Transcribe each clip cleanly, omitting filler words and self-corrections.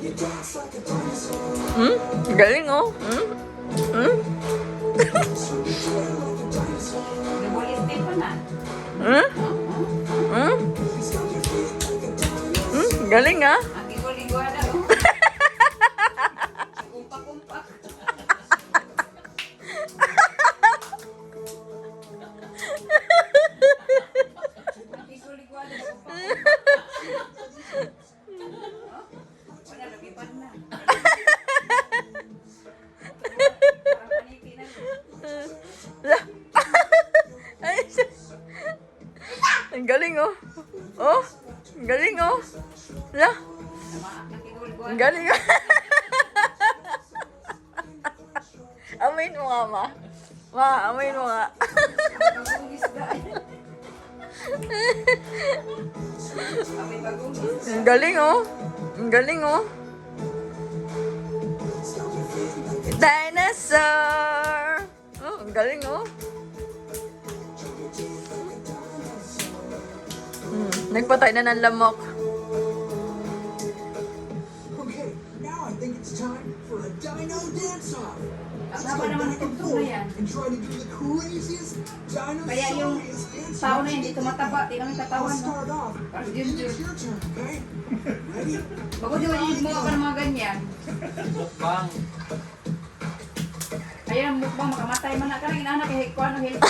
Hmm? Galing oh. Hmm? Hmm? Nabulistin pa na. Hmm? Hmm? Hmm? Galing ah. Ang ligo-ligwada oh. Kumpak-kumpak. Ang ligo-ligwada, kumpak-kumpak. Wala, lumipad na. Parang paniki na. Ay, ang galing oh. Oh, ang galing oh. La, Tama, ang ligo-ligwada. ang galing oh. Amoyin mo nga, ma. Ma, amoyin mo nga. Bagong isda. Kami bagong isda. Ang galing oh. Ang galing oh. Dinosaur! Oh, ang galing oh. Nagpatay na ng lamok. Okay, now I think it's time for a dino dance-off. Ang haba naman ng tugtog na yan. And try to do the craziest Kaya yung dinosaurus tao na yun, hindi tumataba. Tingnan mo yung I'll katawan, no? start off. Parang And ginger. it's your turn, okay? Ready? Bago di ba yung mga ka ng mga ganyan? Mukbang. Ayun ang mukbang, makamatay man na ka ng inanak. Eh, kung ano, healthy.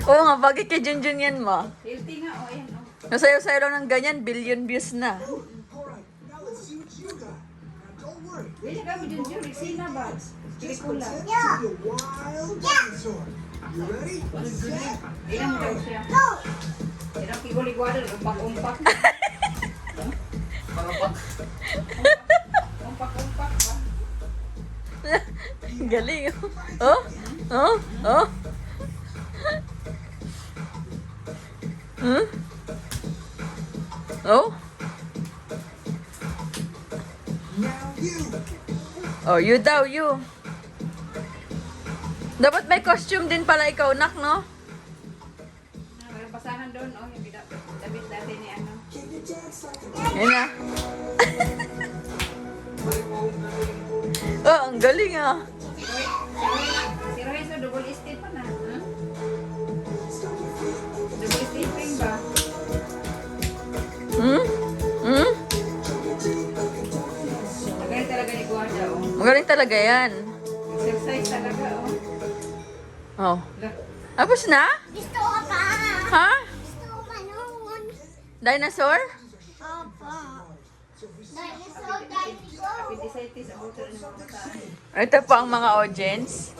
Oo nga, bagay kay Junjun yan, ma. Healthy nga, oh, ayan, oh. Nasayo-sayo lang ng ganyan, billion views na. Alright, now let's see what you got. Now don't worry. Wili kami dun dun, Rexina ba? Just Pelikula. pretend to be a wild dinosaur. You ready? Set. Ilang daw siya. Ilang kiguligwada, umpak-umpak. Parapak. Umpak-umpak ba? Galing oh. Oh? Oh? Oh? Hmm? Oh? Now you. Oh, you daw, you. Dapat may costume din pala ikaw, nak, no? Mayroong pasahan doon, oh, yung damit dati ni ano. Can you dance like a Yan na. Oh, ang galing ah. Si Royce, double estate pa na. Huh? Double estate ring ba? Hmm? Hmm? Magaling talaga ni Guarda, oh. Magaling talaga yan. Exercise talaga, oh. Oh. Lah, Tapos na? Gusto ko pa. Ha? Gusto ko pa noon. Dinosaur? Opo. Dinosaur, dinosaur. appendicitis, ang buto rin ng mga bataan. Ito po ang mga audience.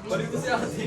Balik ko si ate.